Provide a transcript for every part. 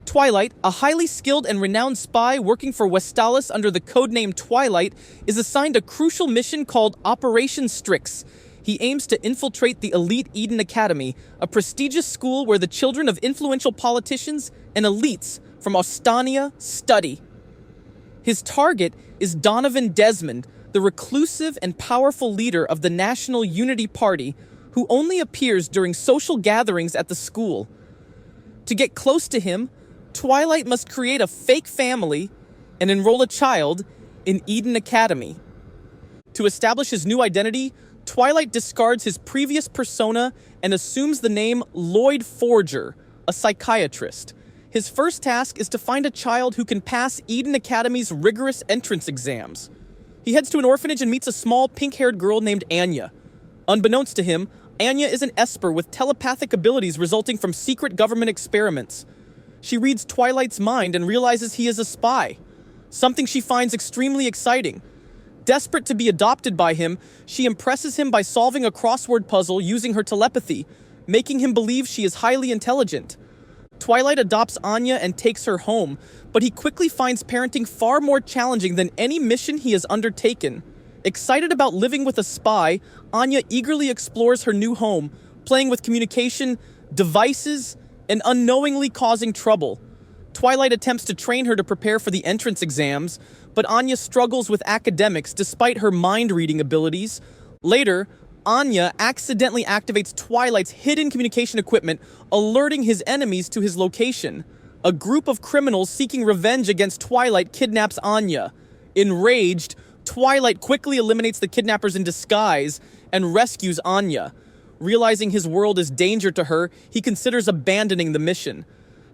Twilight, a highly skilled and renowned spy working for Westalis under the codename Twilight, is assigned a crucial mission called Operation Strix. He aims to infiltrate the elite Eden Academy, a prestigious school where the children of influential politicians and elites from Ostania study. His target is Donovan Desmond, the reclusive and powerful leader of the National Unity Party, who only appears during social gatherings at the school. To get close to him, Twilight must create a fake family and enroll a child in Eden Academy. To establish his new identity, Twilight discards his previous persona and assumes the name Loid Forger, a psychiatrist. His first task is to find a child who can pass Eden Academy's rigorous entrance exams. He heads to an orphanage and meets a small pink-haired girl named Anya. Unbeknownst to him, Anya is an Esper with telepathic abilities resulting from secret government experiments. She reads Twilight's mind and realizes he is a spy, something she finds extremely exciting. Desperate to be adopted by him, she impresses him by solving a crossword puzzle using her telepathy, making him believe she is highly intelligent. Twilight adopts Anya and takes her home, but he quickly finds parenting far more challenging than any mission he has undertaken. Excited about living with a spy, Anya eagerly explores her new home, playing with communication, devices, and unknowingly causing trouble. Twilight attempts to train her to prepare for the entrance exams, but Anya struggles with academics despite her mind-reading abilities. Later, Anya accidentally activates Twilight's hidden communication equipment, alerting his enemies to his location. A group of criminals seeking revenge against Twilight kidnaps Anya. Enraged, Twilight quickly eliminates the kidnappers in disguise and rescues Anya. Realizing his world is danger to her, he considers abandoning the mission.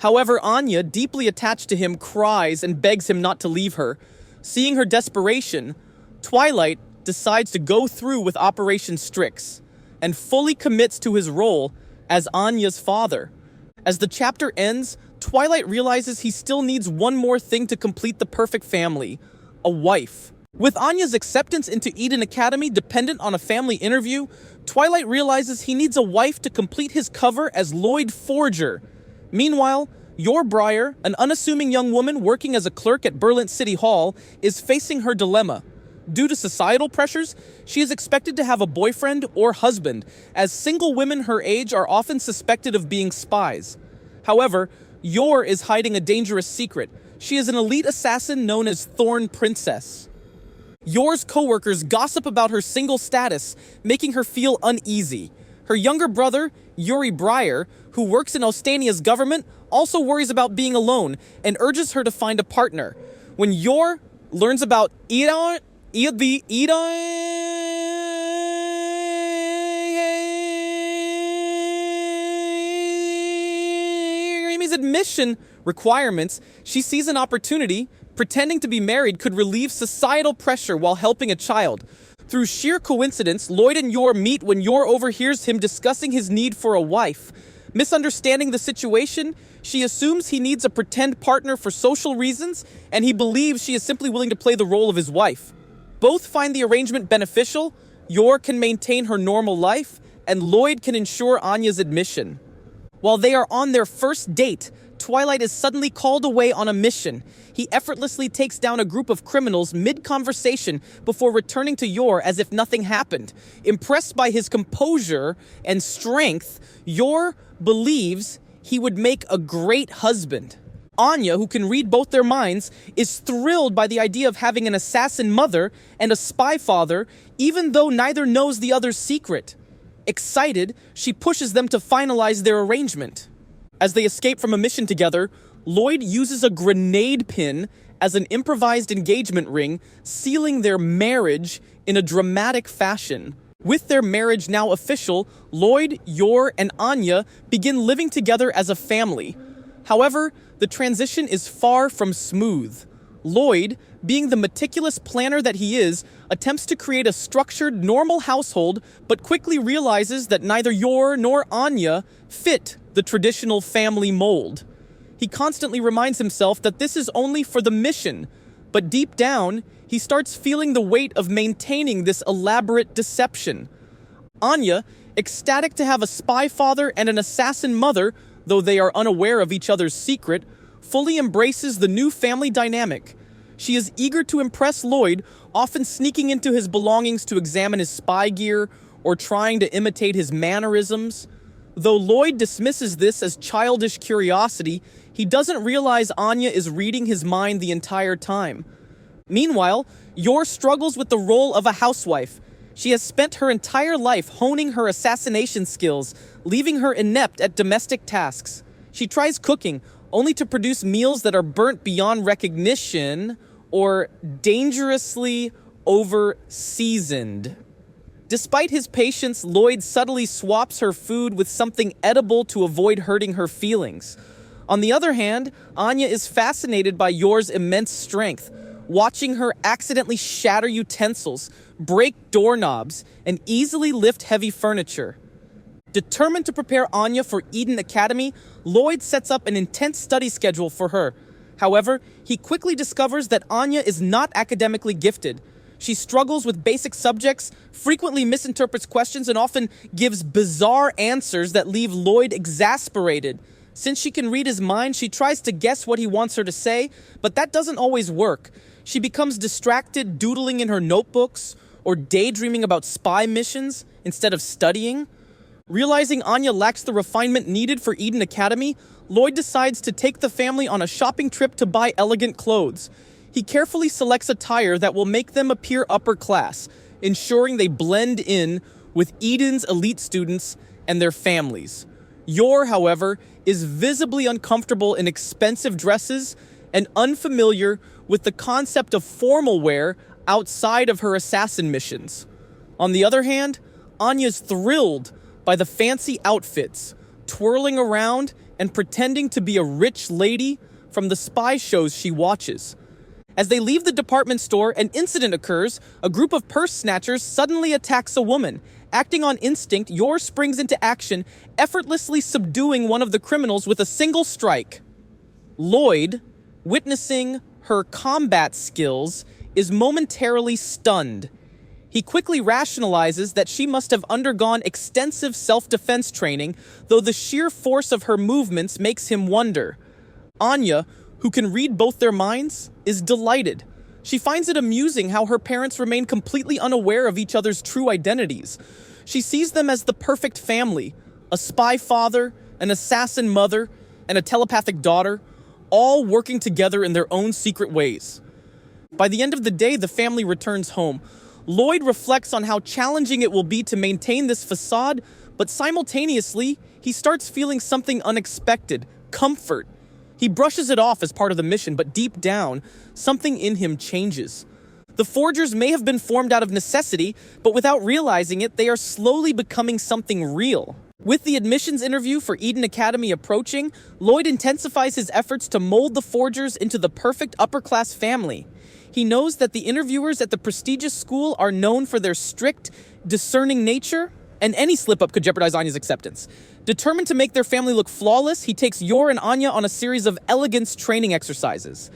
However, Anya, deeply attached to him, cries and begs him not to leave her. Seeing her desperation, Twilight decides to go through with Operation Strix and fully commits to his role as Anya's father. As the chapter ends, Twilight realizes he still needs one more thing to complete the perfect family: a wife. With Anya's acceptance into Eden Academy dependent on a family interview, Twilight realizes he needs a wife to complete his cover as Loid Forger. Meanwhile, Briar, an unassuming young woman working as a clerk at Berlin City Hall, is facing her dilemma. Due to societal pressures, she is expected to have a boyfriend or husband, as single women her age are often suspected of being spies. However, Yor is hiding a dangerous secret. She is an elite assassin known as Thorn Princess. Yor's co-workers gossip about her single status, making her feel uneasy. Her younger brother, Briar, who works in Ostania's government, also worries about being alone and urges her to find a partner. When Yor learns about Edon's admission requirements, she sees an opportunity. Pretending to be married could relieve societal pressure while helping a child. Through sheer coincidence, Loid and Yor meet when Yor overhears him discussing his need for a wife. Misunderstanding the situation, she assumes he needs a pretend partner for social reasons, and he believes she is simply willing to play the role of his wife. Both find the arrangement beneficial. Yor can maintain her normal life, and Loid can ensure Anya's admission. While they are on their first date, Twilight is suddenly called away on a mission. He effortlessly takes down a group of criminals mid-conversation before returning to Yor as if nothing happened. Impressed by his composure and strength, Yor believes he would make a great husband. Anya, who can read both their minds, is thrilled by the idea of having an assassin mother and a spy father, even though neither knows the other's secret. Excited, she pushes them to finalize their arrangement. As they escape from a mission together, Loid uses a grenade pin as an improvised engagement ring, sealing their marriage in a dramatic fashion. With their marriage now official, Loid, Yor, and Anya begin living together as a family. However, the transition is far from smooth. Loid, being the meticulous planner that he is, attempts to create a structured, normal household, but quickly realizes that neither Yor nor Anya fit the traditional family mold. He constantly reminds himself that this is only for the mission, but deep down, he starts feeling the weight of maintaining this elaborate deception. Anya, ecstatic to have a spy father and an assassin mother, though they are unaware of each other's secret, fully embraces the new family dynamic. She is eager to impress Loid, often sneaking into his belongings to examine his spy gear or trying to imitate his mannerisms. Though Loid dismisses this as childish curiosity, he doesn't realize Anya is reading his mind the entire time. Meanwhile, Yor struggles with the role of a housewife. She has spent her entire life honing her assassination skills, leaving her inept at domestic tasks. She tries cooking, only to produce meals that are burnt beyond recognition or dangerously over-seasoned. Despite his patience, Loid subtly swaps her food with something edible to avoid hurting her feelings. On the other hand, Anya is fascinated by Yor's immense strength, watching her accidentally shatter utensils, break doorknobs, and easily lift heavy furniture. Determined to prepare Anya for Eden Academy, Loid sets up an intense study schedule for her. However, he quickly discovers that Anya is not academically gifted. She struggles with basic subjects, frequently misinterprets questions, and often gives bizarre answers that leave Loid exasperated. Since she can read his mind, she tries to guess what he wants her to say, but that doesn't always work. She becomes distracted doodling in her notebooks or daydreaming about spy missions instead of studying. Realizing Anya lacks the refinement needed for Eden Academy, Loid decides to take the family on a shopping trip to buy elegant clothes. He carefully selects attire that will make them appear upper class, ensuring they blend in with Eden's elite students and their families. Yor, however, is visibly uncomfortable in expensive dresses and unfamiliar with the concept of formal wear outside of her assassin missions. On the other hand, Anya's thrilled by the fancy outfits, twirling around and pretending to be a rich lady from the spy shows she watches. As they leave the department store, an incident occurs. A group of purse snatchers suddenly attacks a woman. Acting on instinct, Yor springs into action, effortlessly subduing one of the criminals with a single strike. Loid, witnessing her combat skills, is momentarily stunned. He quickly rationalizes that she must have undergone extensive self-defense training, though the sheer force of her movements makes him wonder. Anya, who can read both their minds, is delighted. She finds it amusing how her parents remain completely unaware of each other's true identities. She sees them as the perfect family, a spy father, an assassin mother, and a telepathic daughter, all working together in their own secret ways. By the end of the day, the family returns home. Loid reflects on how challenging it will be to maintain this facade, but simultaneously, he starts feeling something unexpected: comfort. He brushes it off as part of the mission, but deep down, something in him changes. The Forgers may have been formed out of necessity, but without realizing it, they are slowly becoming something real. With the admissions interview for Eden Academy approaching, Loid intensifies his efforts to mold the Forgers into the perfect upper-class family. He knows that the interviewers at the prestigious school are known for their strict, discerning nature, and any slip-up could jeopardize Anya's acceptance. Determined to make their family look flawless, he takes Yor and Anya on a series of elegance training exercises.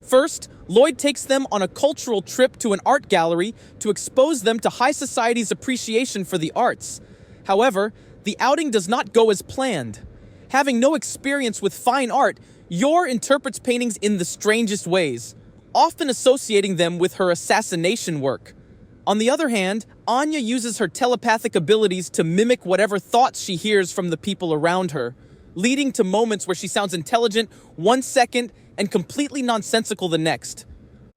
First, Loid takes them on a cultural trip to an art gallery to expose them to high society's appreciation for the arts. However, the outing does not go as planned. Having no experience with fine art, Yor interprets paintings in the strangest ways, often associating them with her assassination work. On the other hand, Anya uses her telepathic abilities to mimic whatever thoughts she hears from the people around her, leading to moments where she sounds intelligent one second and completely nonsensical the next.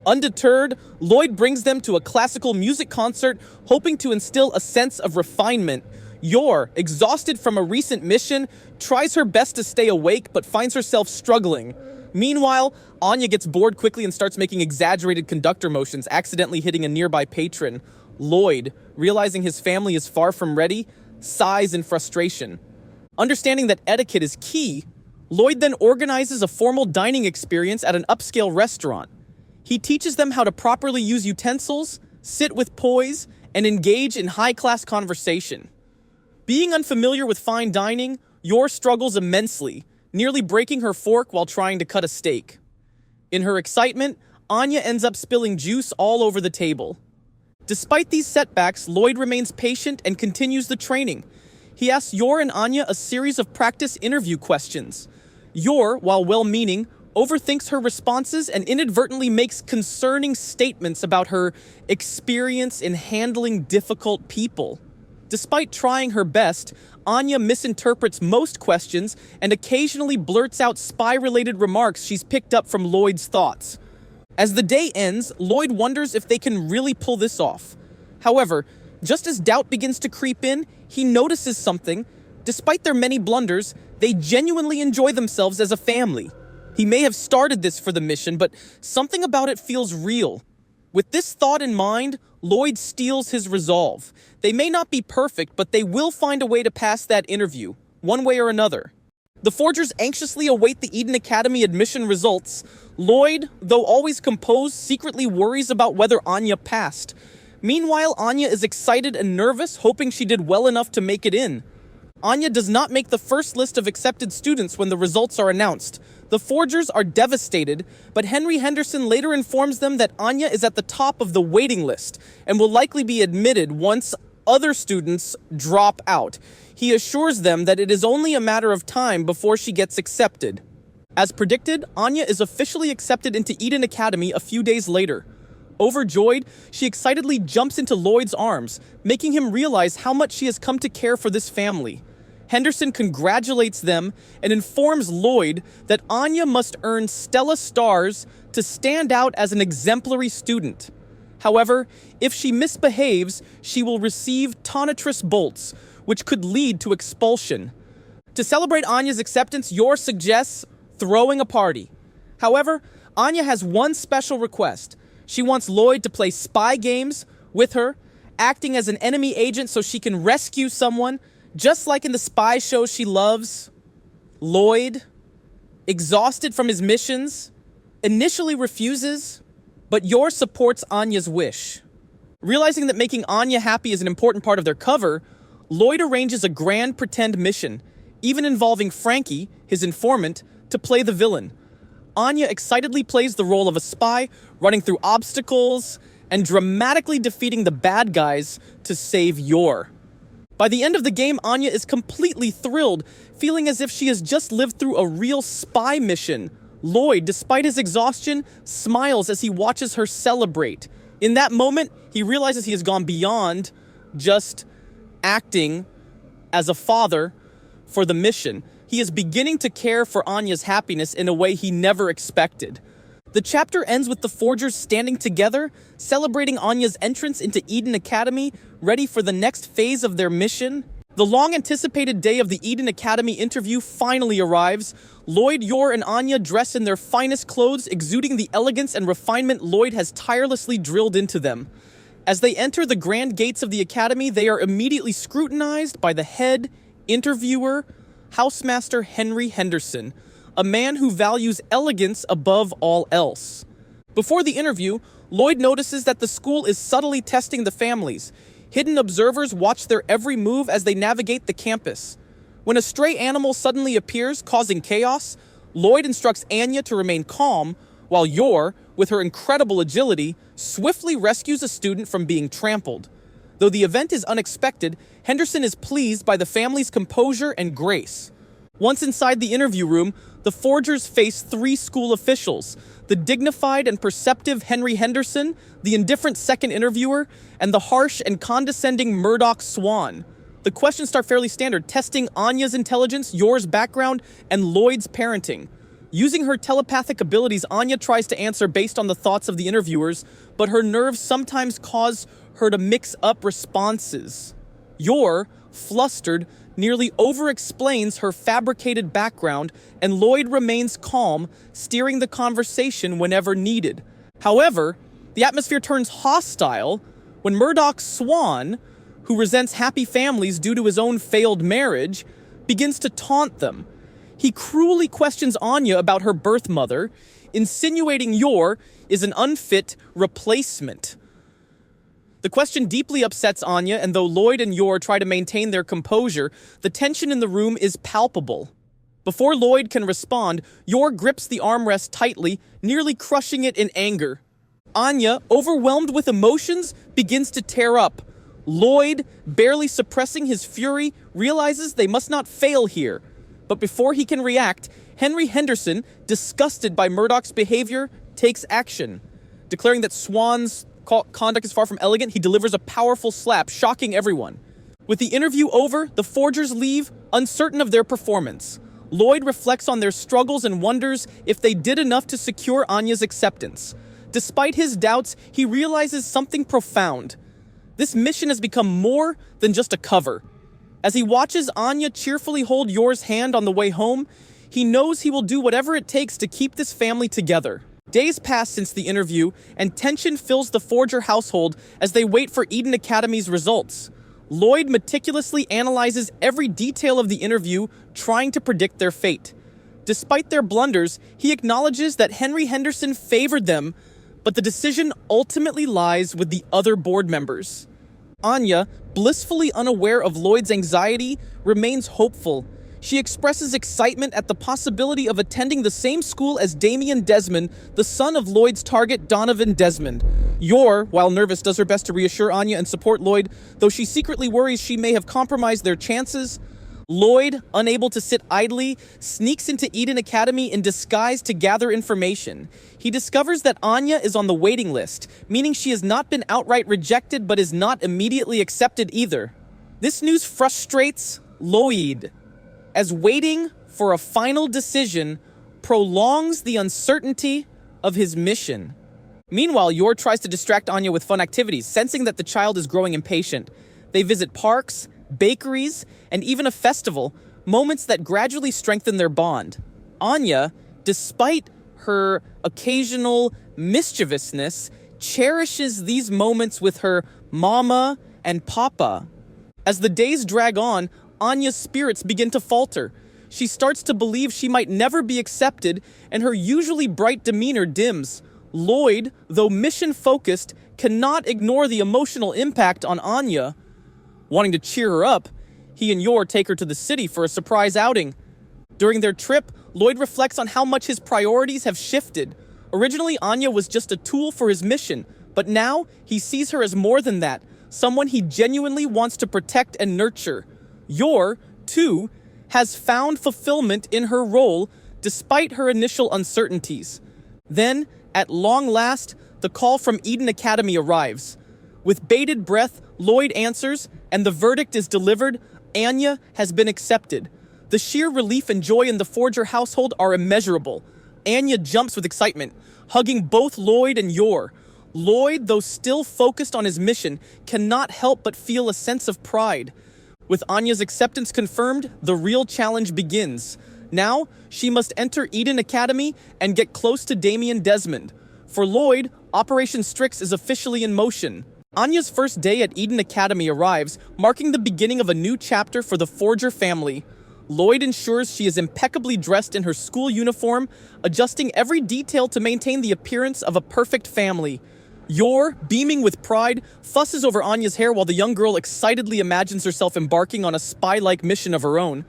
Undeterred, Loid brings them to a classical music concert, hoping to instill a sense of refinement. Yor, exhausted from a recent mission, tries her best to stay awake but finds herself struggling. Meanwhile, Anya gets bored quickly and starts making exaggerated conductor motions, accidentally hitting a nearby patron. Loid, realizing his family is far from ready, sighs in frustration. Understanding that etiquette is key, Loid then organizes a formal dining experience at an upscale restaurant. He teaches them how to properly use utensils, sit with poise, and engage in high-class conversation. Being unfamiliar with fine dining, Yor struggles immensely, nearly breaking her fork while trying to cut a steak. In her excitement, Anya ends up spilling juice all over the table. Despite these setbacks, Loid remains patient and continues the training. He asks Yor and Anya a series of practice interview questions. Yor, while well-meaning, overthinks her responses, and inadvertently makes concerning statements about her experience in handling difficult people. Despite trying her best, Anya misinterprets most questions and occasionally blurts out spy-related remarks she's picked up from Loid's thoughts. As the day ends, Loid wonders if they can really pull this off. However, just as doubt begins to creep in, he notices something. Despite their many blunders, they genuinely enjoy themselves as a family. He may have started this for the mission, but something about it feels real. With this thought in mind, Loid steels his resolve. They may not be perfect, but they will find a way to pass that interview, one way or another. The Forgers anxiously await the Eden Academy admission results. Loid, though always composed, secretly worries about whether Anya passed. Meanwhile, Anya is excited and nervous, hoping she did well enough to make it in. Anya does not make the first list of accepted students when the results are announced. The Forgers are devastated, but Henry Henderson later informs them that Anya is at the top of the waiting list and will likely be admitted once other students drop out. He assures them that it is only a matter of time before she gets accepted. As predicted, Anya is officially accepted into Eden Academy a few days later. Overjoyed, she excitedly jumps into Loid's arms, making him realize how much she has come to care for this family. Henderson congratulates them and informs Loid that Anya must earn Stella stars to stand out as an exemplary student. However, if she misbehaves, she will receive tonitrus bolts, which could lead to expulsion. To celebrate Anya's acceptance, Yor suggests throwing a party. However, Anya has one special request. She wants Loid to play spy games with her, acting as an enemy agent so she can rescue someone, just like in the spy show she loves. Loid, exhausted from his missions, initially refuses, but Yor supports Anya's wish. Realizing that making Anya happy is an important part of their cover, Loid arranges a grand pretend mission, even involving Frankie, his informant, to play the villain. Anya excitedly plays the role of a spy, running through obstacles and dramatically defeating the bad guys to save Yor. By the end of the game, Anya is completely thrilled, feeling as if she has just lived through a real spy mission. Loid, despite his exhaustion, smiles as he watches her celebrate. In that moment, he realizes he has gone beyond just acting as a father for the mission. He is beginning to care for Anya's happiness in a way he never expected. The chapter ends with the Forgers standing together, celebrating Anya's entrance into Eden Academy, ready for the next phase of their mission. The long-anticipated day of the Eden Academy interview finally arrives. Loid, Yor, and Anya dress in their finest clothes, exuding the elegance and refinement Loid has tirelessly drilled into them. As they enter the grand gates of the academy, they are immediately scrutinized by the head interviewer, Housemaster Henry Henderson, a man who values elegance above all else. Before the interview, Loid notices that the school is subtly testing the families. Hidden observers watch their every move as they navigate the campus. When a stray animal suddenly appears, causing chaos, Loid instructs Anya to remain calm, while Yor, with her incredible agility, swiftly rescues a student from being trampled. Though the event is unexpected, Henderson is pleased by the family's composure and grace. Once inside the interview room, the Forgers face three school officials: the dignified and perceptive Henry Henderson, the indifferent second interviewer, and the harsh and condescending Murdoch Swan. The questions start fairly standard, testing Anya's intelligence, Yor's background, and Loid's parenting. Using her telepathic abilities, Anya tries to answer based on the thoughts of the interviewers, but her nerves sometimes cause her to mix up responses. Yor, flustered, nearly over-explains her fabricated background, and Loid remains calm, steering the conversation whenever needed. However, the atmosphere turns hostile when Murdoch Swan, who resents happy families due to his own failed marriage, begins to taunt them. He cruelly questions Anya about her birth mother, insinuating Yor is an unfit replacement. The question deeply upsets Anya, and though Loid and Yor try to maintain their composure, the tension in the room is palpable. Before Loid can respond, Yor grips the armrest tightly, nearly crushing it in anger. Anya, overwhelmed with emotions, begins to tear up. Loid, barely suppressing his fury, realizes they must not fail here. But before he can react, Henry Henderson, disgusted by Murdoch's behavior, takes action. Declaring that Swan's conduct is far from elegant, he delivers a powerful slap, shocking everyone. With the interview over, the Forgers leave, uncertain of their performance. Loid reflects on their struggles and wonders if they did enough to secure Anya's acceptance. Despite his doubts, he realizes something profound. This mission has become more than just a cover. As he watches Anya cheerfully hold Yor's hand on the way home, he knows he will do whatever it takes to keep this family together. Days pass since the interview, and tension fills the Forger household as they wait for Eden Academy's results. Loid meticulously analyzes every detail of the interview, trying to predict their fate. Despite their blunders, he acknowledges that Henry Henderson favored them, but the decision ultimately lies with the other board members. Anya, blissfully unaware of Loid's anxiety, remains hopeful. She expresses excitement at the possibility of attending the same school as Damien Desmond, the son of Loid's target, Donovan Desmond. Yor, while nervous, does her best to reassure Anya and support Loid, though she secretly worries she may have compromised their chances. Loid, unable to sit idly, sneaks into Eden Academy in disguise to gather information. He discovers that Anya is on the waiting list, meaning she has not been outright rejected but is not immediately accepted either. This news frustrates Loid, as waiting for a final decision prolongs the uncertainty of his mission. Meanwhile, Yor tries to distract Anya with fun activities, sensing that the child is growing impatient. They visit parks, bakeries, and even a festival, moments that gradually strengthen their bond. Anya, despite her occasional mischievousness, cherishes these moments with her mama and papa. As the days drag on, Anya's spirits begin to falter. She starts to believe she might never be accepted, and her usually bright demeanor dims. Loid, though mission-focused, cannot ignore the emotional impact on Anya. Wanting to cheer her up, he and Yor take her to the city for a surprise outing. During their trip, Loid reflects on how much his priorities have shifted. Originally, Anya was just a tool for his mission, but now he sees her as more than that, someone he genuinely wants to protect and nurture. Yor, too, has found fulfillment in her role despite her initial uncertainties. Then, at long last, the call from Eden Academy arrives. With bated breath, Loid answers, and the verdict is delivered: Anya has been accepted. The sheer relief and joy in the Forger household are immeasurable. Anya jumps with excitement, hugging both Loid and Yor. Loid, though still focused on his mission, cannot help but feel a sense of pride. With Anya's acceptance confirmed, the real challenge begins. Now, she must enter Eden Academy and get close to Damien Desmond. For Loid, Operation Strix is officially in motion. Anya's first day at Eden Academy arrives, marking the beginning of a new chapter for the Forger family. Loid ensures she is impeccably dressed in her school uniform, adjusting every detail to maintain the appearance of a perfect family. Yor, beaming with pride, fusses over Anya's hair while the young girl excitedly imagines herself embarking on a spy-like mission of her own.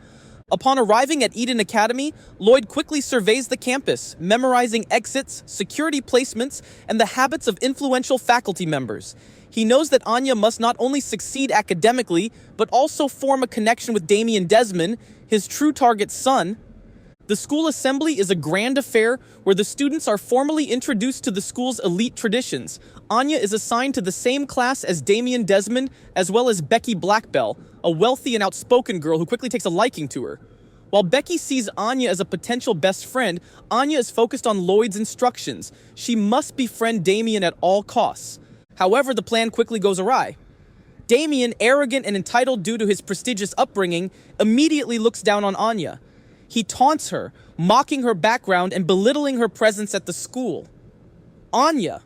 Upon arriving at Eden Academy, Loid quickly surveys the campus, memorizing exits, security placements, and the habits of influential faculty members. He knows that Anya must not only succeed academically, but also form a connection with Damien Desmond, his true target's son. The school assembly is a grand affair where the students are formally introduced to the school's elite traditions. Anya is assigned to the same class as Damien Desmond, as well as Becky Blackbell, a wealthy and outspoken girl who quickly takes a liking to her. While Becky sees Anya as a potential best friend, Anya is focused on Loid's instructions. She must befriend Damien at all costs. However, the plan quickly goes awry. Damien, arrogant and entitled due to his prestigious upbringing, immediately looks down on Anya. He taunts her, mocking her background and belittling her presence at the school. Anya,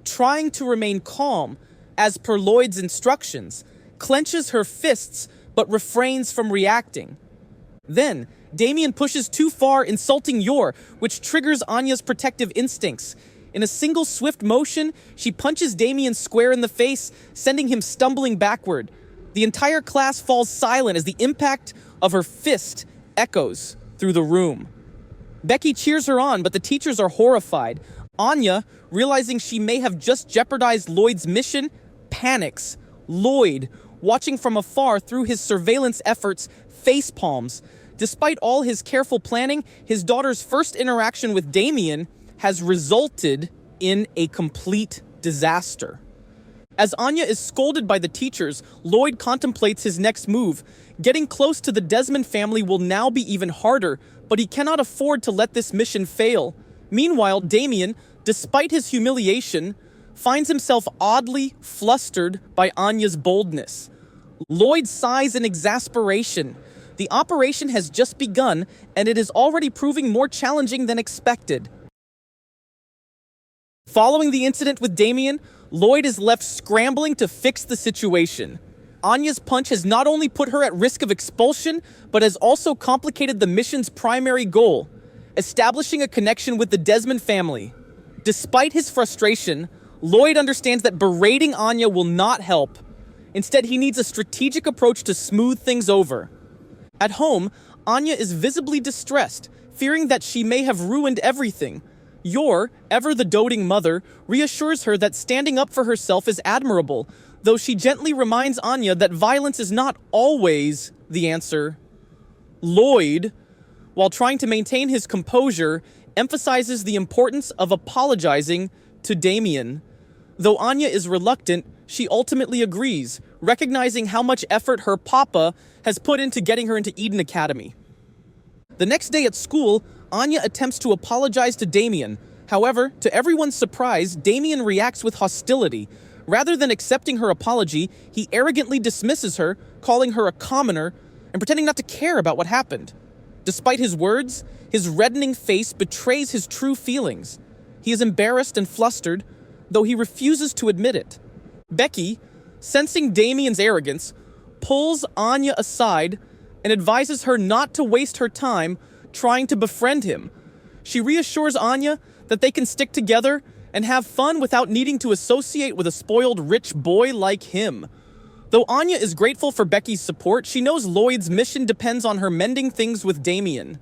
trying to remain calm, as per Loid's instructions, clenches her fists but refrains from reacting. Then, Damien pushes too far, insulting Yor, which triggers Anya's protective instincts. In a single swift motion, she punches Damien square in the face, sending him stumbling backward. The entire class falls silent as the impact of her fist echoes through the room. Becky cheers her on, but the teachers are horrified. Anya, realizing she may have just jeopardized Loid's mission, panics. Loid, watching from afar through his surveillance efforts, facepalms. Despite all his careful planning, his daughter's first interaction with Damien has resulted in a complete disaster. As Anya is scolded by the teachers, Loid contemplates his next move. Getting close to the Desmond family will now be even harder, but he cannot afford to let this mission fail. Meanwhile, Damien, despite his humiliation, finds himself oddly flustered by Anya's boldness. Loid sighs in exasperation. The operation has just begun, and it is already proving more challenging than expected. Following the incident with Damien, Loid is left scrambling to fix the situation. Anya's punch has not only put her at risk of expulsion, but has also complicated the mission's primary goal, establishing a connection with the Desmond family. Despite his frustration, Loid understands that berating Anya will not help. Instead, he needs a strategic approach to smooth things over. At home, Anya is visibly distressed, fearing that she may have ruined everything. Yor, ever the doting mother, reassures her that standing up for herself is admirable, though she gently reminds Anya that violence is not always the answer. Loid, while trying to maintain his composure, emphasizes the importance of apologizing to Damien. Though Anya is reluctant, she ultimately agrees, recognizing how much effort her papa has put into getting her into Eden Academy. The next day at school, Anya attempts to apologize to Damien. However, to everyone's surprise, Damien reacts with hostility. Rather than accepting her apology, he arrogantly dismisses her, calling her a commoner, and pretending not to care about what happened. Despite his words, his reddening face betrays his true feelings. He is embarrassed and flustered, though he refuses to admit it. Becky, sensing Damien's arrogance, pulls Anya aside and advises her not to waste her time trying to befriend him. She reassures Anya that they can stick together and have fun without needing to associate with a spoiled rich boy like him. Though Anya is grateful for Becky's support, she knows Loid's mission depends on her mending things with Damien.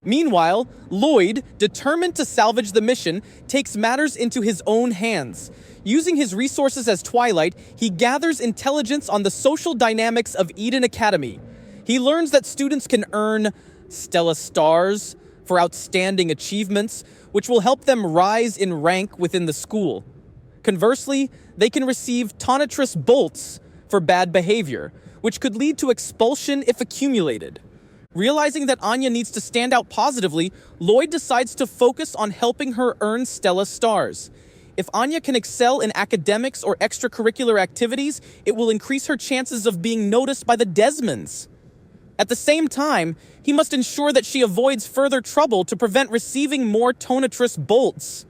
Meanwhile, Loid, determined to salvage the mission, takes matters into his own hands. Using his resources as Twilight, he gathers intelligence on the social dynamics of Eden Academy. He learns that students can earn Stella Stars for outstanding achievements, which will help them rise in rank within the school. Conversely, they can receive Tonitrus Bolts for bad behavior, which could lead to expulsion if accumulated. Realizing that Anya needs to stand out positively, Loid decides to focus on helping her earn Stella Stars. If Anya can excel in academics or extracurricular activities, it will increase her chances of being noticed by the Desmonds. At the same time, he must ensure that she avoids further trouble to prevent receiving more Tonitrus Bolts.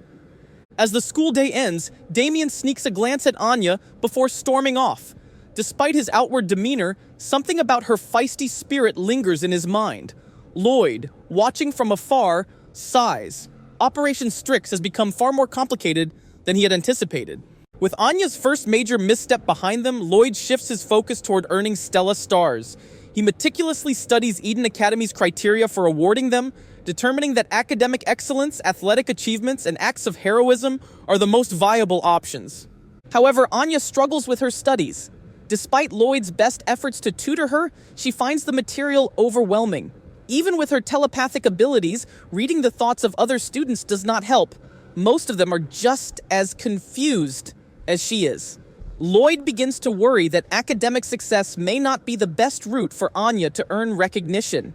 As the school day ends, Damien sneaks a glance at Anya before storming off. Despite his outward demeanor, something about her feisty spirit lingers in his mind. Loid, watching from afar, sighs. Operation Strix has become far more complicated than he had anticipated. With Anya's first major misstep behind them, Loid shifts his focus toward earning Stella Stars. He meticulously studies Eden Academy's criteria for awarding them, determining that academic excellence, athletic achievements, and acts of heroism are the most viable options. However, Anya struggles with her studies. Despite Loid's best efforts to tutor her, she finds the material overwhelming. Even with her telepathic abilities, reading the thoughts of other students does not help. Most of them are just as confused as she is. Loid begins to worry that academic success may not be the best route for Anya to earn recognition.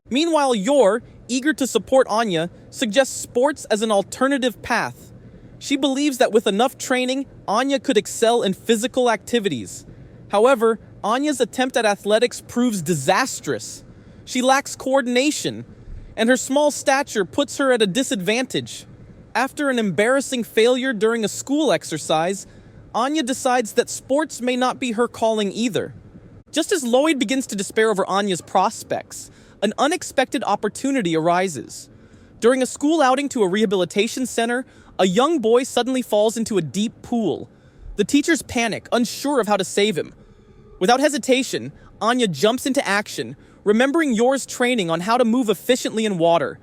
Meanwhile, Yor, eager to support Anya, suggests sports as an alternative path. She believes that with enough training, Anya could excel in physical activities. However, Anya's attempt at athletics proves disastrous. She lacks coordination, and her small stature puts her at a disadvantage. After an embarrassing failure during a school exercise, Anya decides that sports may not be her calling either. Just as Loid begins to despair over Anya's prospects, an unexpected opportunity arises. During a school outing to a rehabilitation center, a young boy suddenly falls into a deep pool. The teachers panic, unsure of how to save him. Without hesitation, Anya jumps into action, remembering Yor's training on how to move efficiently in water.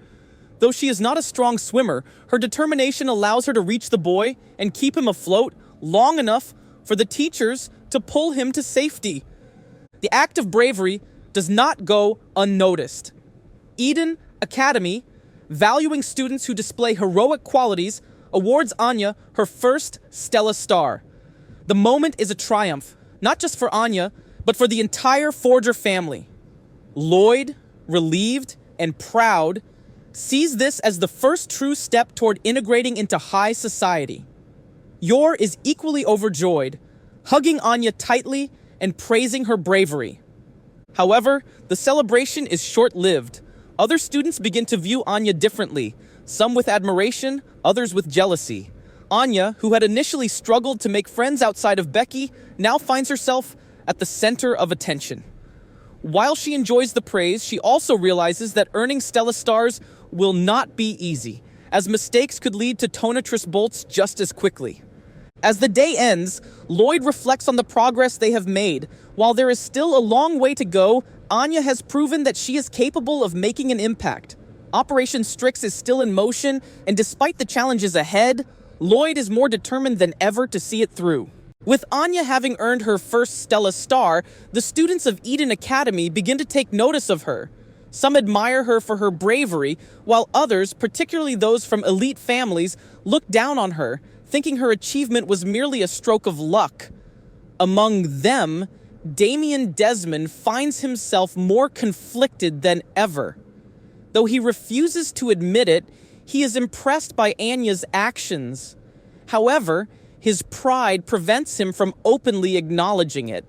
Though she is not a strong swimmer, her determination allows her to reach the boy and keep him afloat long enough for the teachers to pull him to safety. The act of bravery does not go unnoticed. Eden Academy, valuing students who display heroic qualities, awards Anya her first Stella Star. The moment is a triumph, not just for Anya, but for the entire Forger family. Loid, relieved and proud, sees this as the first true step toward integrating into high society. Yor is equally overjoyed, hugging Anya tightly and praising her bravery. However, the celebration is short-lived. Other students begin to view Anya differently, some with admiration, others with jealousy. Anya, who had initially struggled to make friends outside of Becky, now finds herself at the center of attention. While she enjoys the praise, she also realizes that earning Stella Stars will not be easy, as mistakes could lead to Tonatrus bolts just as quickly. As the day ends, Loid reflects on the progress they have made. While there is still a long way to go, Anya has proven that she is capable of making an impact. Operation Strix is still in motion, and despite the challenges ahead, Loid is more determined than ever to see it through. With Anya having earned her first Stella Star, the students of Eden Academy begin to take notice of her. Some admire her for her bravery, while others, particularly those from elite families, look down on her, thinking her achievement was merely a stroke of luck. Among them, Damien Desmond finds himself more conflicted than ever. Though he refuses to admit it, he is impressed by Anya's actions. However, his pride prevents him from openly acknowledging it.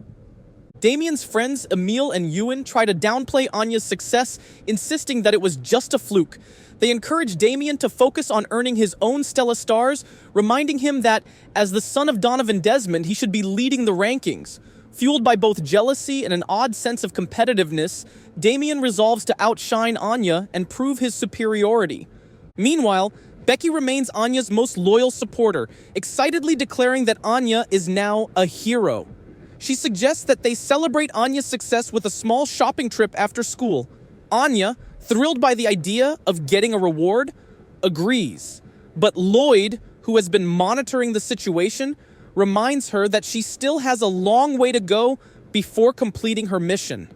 Damien's friends Emil and Ewan try to downplay Anya's success, insisting that it was just a fluke. They encourage Damien to focus on earning his own Stella Stars, reminding him that, as the son of Donovan Desmond, he should be leading the rankings. Fueled by both jealousy and an odd sense of competitiveness, Damien resolves to outshine Anya and prove his superiority. Meanwhile, Becky remains Anya's most loyal supporter, excitedly declaring that Anya is now a hero. She suggests that they celebrate Anya's success with a small shopping trip after school. Anya, thrilled by the idea of getting a reward, agrees. But Loid, who has been monitoring the situation, reminds her that she still has a long way to go before completing her mission.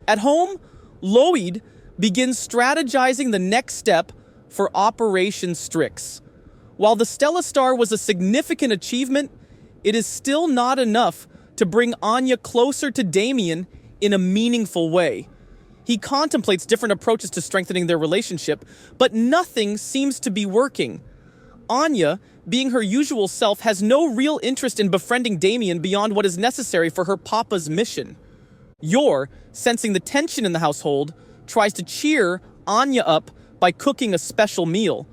At home, Loid begins strategizing the next step for Operation Strix. While the Stella Star was a significant achievement, it is still not enough to bring Anya closer to Damien in a meaningful way. He contemplates different approaches to strengthening their relationship, but nothing seems to be working. Anya, being her usual self, has no real interest in befriending Damien beyond what is necessary for her papa's mission. Yor, sensing the tension in the household, tries to cheer Anya up by cooking a special meal.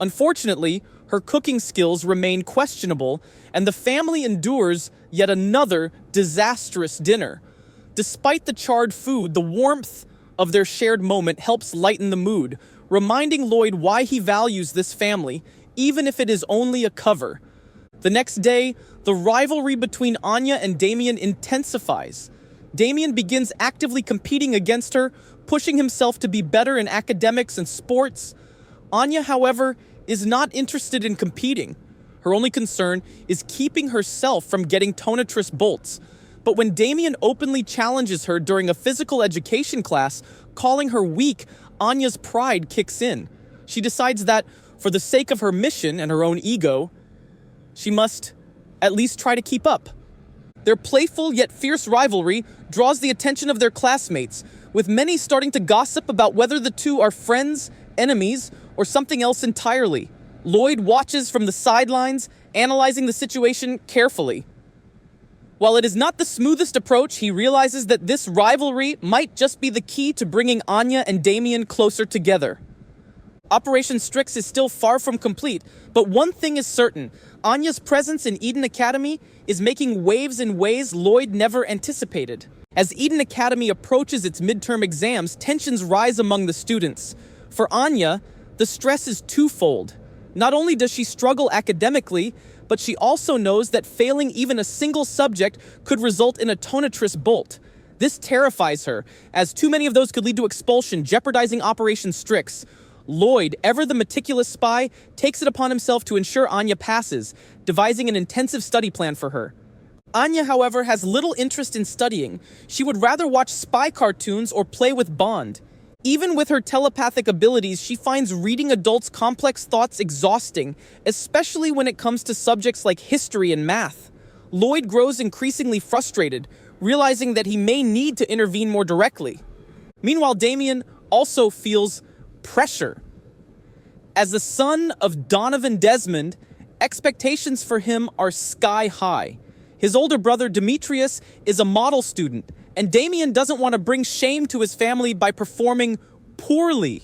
Unfortunately, her cooking skills remain questionable, and the family endures yet another disastrous dinner. Despite the charred food, the warmth of their shared moment helps lighten the mood, reminding Loid why he values this family, even if it is only a cover. The next day, the rivalry between Anya and Damien intensifies. Damien begins actively competing against her, pushing himself to be better in academics and sports. Anya, however, is not interested in competing. Her only concern is keeping herself from getting Tonatrus bolts. But when Damien openly challenges her during a physical education class, calling her weak, Anya's pride kicks in. She decides that, for the sake of her mission and her own ego, she must at least try to keep up. Their playful yet fierce rivalry draws the attention of their classmates, with many starting to gossip about whether the two are friends, enemies, or something else entirely. Loid watches from the sidelines, analyzing the situation carefully. While it is not the smoothest approach, he realizes that this rivalry might just be the key to bringing Anya and Damien closer together. Operation Strix is still far from complete, but one thing is certain: Anya's presence in Eden Academy is making waves in ways Loid never anticipated. As Eden Academy approaches its midterm exams, tensions rise among the students. For Anya, the stress is twofold. Not only does she struggle academically, but she also knows that failing even a single subject could result in a Tonatrus bolt. This terrifies her, as too many of those could lead to expulsion, jeopardizing Operation Strix. Loid, ever the meticulous spy, takes it upon himself to ensure Anya passes, devising an intensive study plan for her. Anya, however, has little interest in studying. She would rather watch spy cartoons or play with Bond. Even with her telepathic abilities, she finds reading adults' complex thoughts exhausting, especially when it comes to subjects like history and math. Loid grows increasingly frustrated, realizing that he may need to intervene more directly. Meanwhile, Damien also feels pressure. As the son of Donovan Desmond, expectations for him are sky high. His older brother Demetrius is a model student, and Damien doesn't want to bring shame to his family by performing poorly.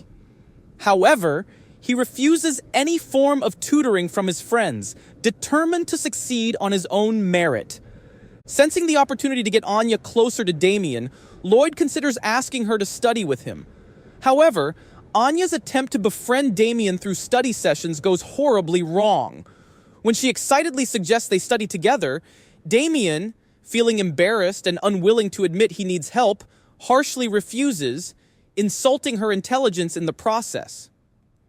However, he refuses any form of tutoring from his friends, determined to succeed on his own merit. Sensing the opportunity to get Anya closer to Damien, Loid considers asking her to study with him. However, Anya's attempt to befriend Damien through study sessions goes horribly wrong. When she excitedly suggests they study together, Damien, feeling embarrassed and unwilling to admit he needs help, harshly refuses, insulting her intelligence in the process.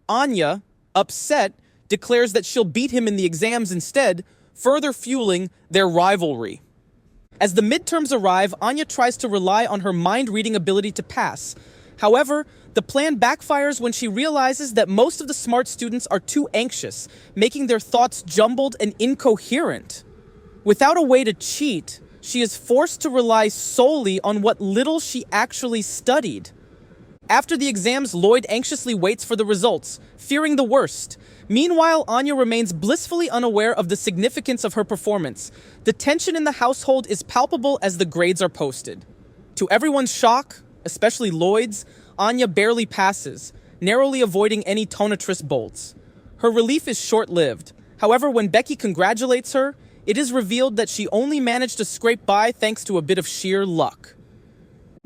Anya, upset, declares that she'll beat him in the exams instead, further fueling their rivalry. As the midterms arrive, Anya tries to rely on her mind-reading ability to pass. However, the plan backfires when she realizes that most of the smart students are too anxious, making their thoughts jumbled and incoherent. Without a way to cheat, she is forced to rely solely on what little she actually studied. After the exams, Loid anxiously waits for the results, fearing the worst. Meanwhile, Anya remains blissfully unaware of the significance of her performance. The tension in the household is palpable as the grades are posted. To everyone's shock, especially Loid's, Anya barely passes, narrowly avoiding any tonatress bolts. Her relief is short-lived. However, when Becky congratulates her, it is revealed that she only managed to scrape by thanks to a bit of sheer luck.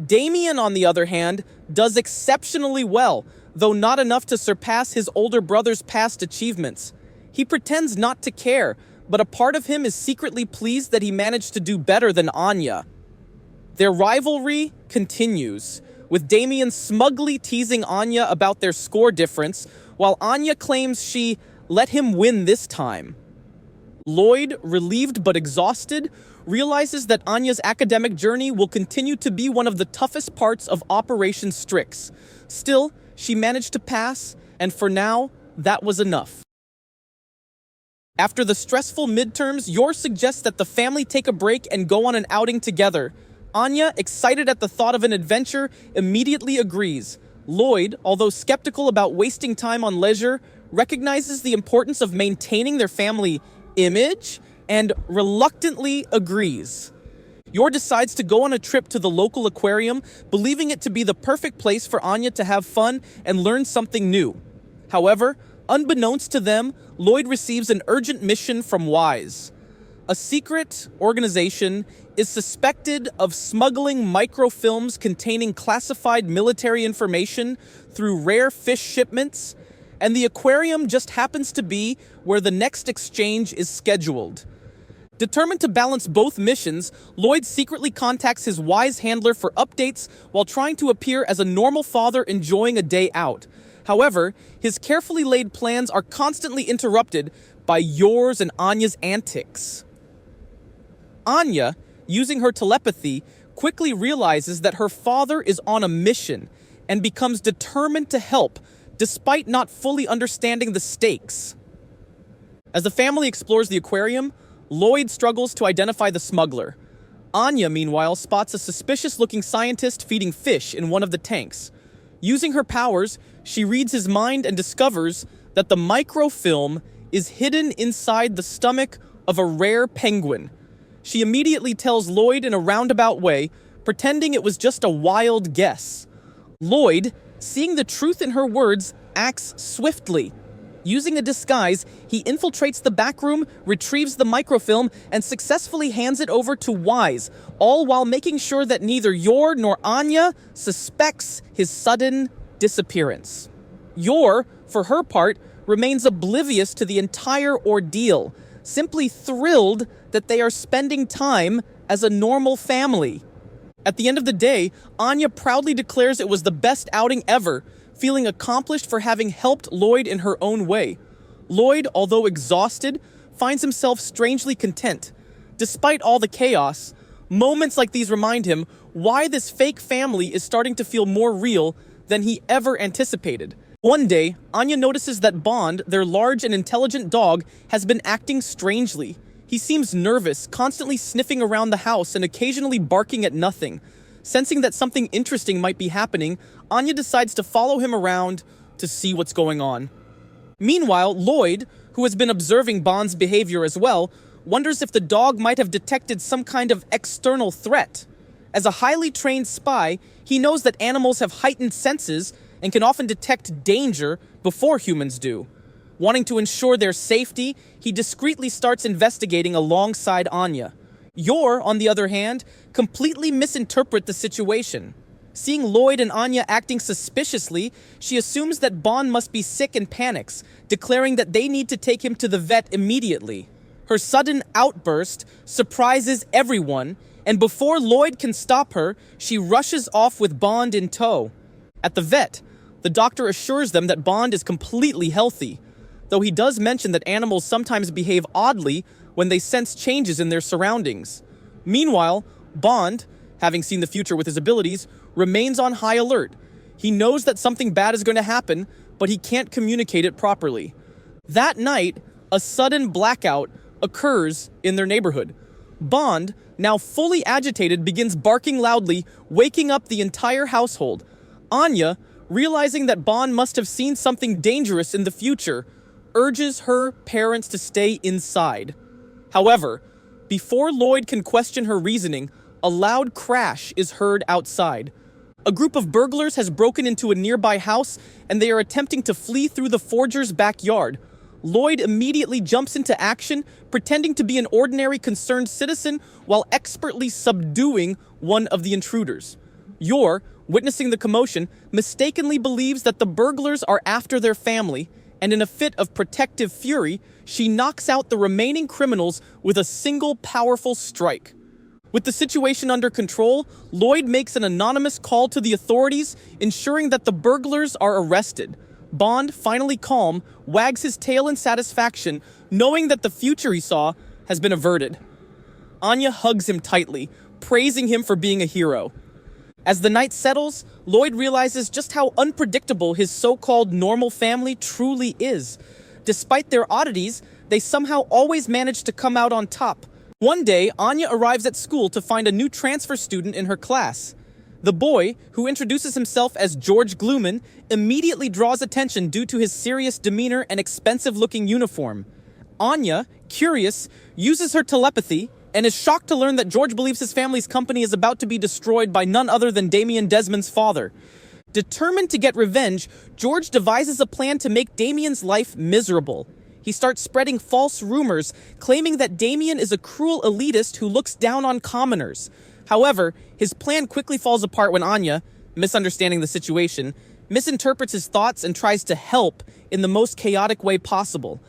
Damien, on the other hand, does exceptionally well, though not enough to surpass his older brother's past achievements. He pretends not to care, but a part of him is secretly pleased that he managed to do better than Anya. Their rivalry continues, with Damien smugly teasing Anya about their score difference, while Anya claims she let him win this time. Loid, relieved but exhausted, realizes that Anya's academic journey will continue to be one of the toughest parts of Operation Strix. Still, she managed to pass, and for now, that was enough. After the stressful midterms, Yor suggests that the family take a break and go on an outing together. Anya, excited at the thought of an adventure, immediately agrees. Loid, although skeptical about wasting time on leisure, recognizes the importance of maintaining their family image and reluctantly agrees. Yor decides to go on a trip to the local aquarium, believing it to be the perfect place for Anya to have fun and learn something new. However, unbeknownst to them, Loid receives an urgent mission from Wise. A secret organization is suspected of smuggling microfilms containing classified military information through rare fish shipments, and the aquarium just happens to be where the next exchange is scheduled. Determined to balance both missions, Loid secretly contacts his Wise handler for updates while trying to appear as a normal father enjoying a day out. However, his carefully laid plans are constantly interrupted by Yor's and Anya's antics. Anya, using her telepathy, quickly realizes that her father is on a mission and becomes determined to help, despite not fully understanding the stakes. As the family explores the aquarium, Loid struggles to identify the smuggler. Anya, meanwhile, spots a suspicious-looking scientist feeding fish in one of the tanks. Using her powers, she reads his mind and discovers that the microfilm is hidden inside the stomach of a rare penguin. She immediately tells Loid in a roundabout way, pretending it was just a wild guess. Loid, seeing the truth in her words, acts swiftly. Using a disguise, he infiltrates the back room, retrieves the microfilm, and successfully hands it over to Wise, all while making sure that neither Yor nor Anya suspects his sudden disappearance. Yor, for her part, remains oblivious to the entire ordeal, simply thrilled that they are spending time as a normal family. At the end of the day, Anya proudly declares it was the best outing ever, feeling accomplished for having helped Loid in her own way. Loid, although exhausted, finds himself strangely content. Despite all the chaos, moments like these remind him why this fake family is starting to feel more real than he ever anticipated. One day, Anya notices that Bond, their large and intelligent dog, has been acting strangely. He seems nervous, constantly sniffing around the house and occasionally barking at nothing. Sensing that something interesting might be happening, Anya decides to follow him around to see what's going on. Meanwhile, Loid, who has been observing Bond's behavior as well, wonders if the dog might have detected some kind of external threat. As a highly trained spy, he knows that animals have heightened senses and can often detect danger before humans do. Wanting to ensure their safety, he discreetly starts investigating alongside Anya. Yor, on the other hand, completely misinterpret the situation. Seeing Loid and Anya acting suspiciously, she assumes that Bond must be sick and panics, declaring that they need to take him to the vet immediately. Her sudden outburst surprises everyone, and before Loid can stop her, she rushes off with Bond in tow. At the vet, the doctor assures them that Bond is completely healthy, though he does mention that animals sometimes behave oddly when they sense changes in their surroundings. Meanwhile, Bond, having seen the future with his abilities, remains on high alert. He knows that something bad is going to happen, but he can't communicate it properly. That night, a sudden blackout occurs in their neighborhood. Bond, now fully agitated, begins barking loudly, waking up the entire household. Anya, realizing that Bond must have seen something dangerous in the future, urges her parents to stay inside. However, before Loid can question her reasoning, a loud crash is heard outside. A group of burglars has broken into a nearby house, and they are attempting to flee through the Forger's backyard. Loid immediately jumps into action, pretending to be an ordinary concerned citizen while expertly subduing one of the intruders. Yor, witnessing the commotion, mistakenly believes that the burglars are after their family, and in a fit of protective fury, she knocks out the remaining criminals with a single powerful strike. With the situation under control, Loid makes an anonymous call to the authorities, ensuring that the burglars are arrested. Bond, finally calm, wags his tail in satisfaction, knowing that the future he saw has been averted. Anya hugs him tightly, praising him for being a hero. As the night settles, Loid realizes just how unpredictable his so-called normal family truly is. Despite their oddities, they somehow always manage to come out on top. One day, Anya arrives at school to find a new transfer student in her class. The boy, who introduces himself as George Glooman, immediately draws attention due to his serious demeanor and expensive-looking uniform. Anya, curious, uses her telepathy and is shocked to learn that George believes his family's company is about to be destroyed by none other than Damien Desmond's father. Determined to get revenge, George devises a plan to make Damien's life miserable. He starts spreading false rumors, claiming that Damien is a cruel elitist who looks down on commoners. However, his plan quickly falls apart when Anya, misunderstanding the situation, misinterprets his thoughts and tries to help in the most chaotic way possible.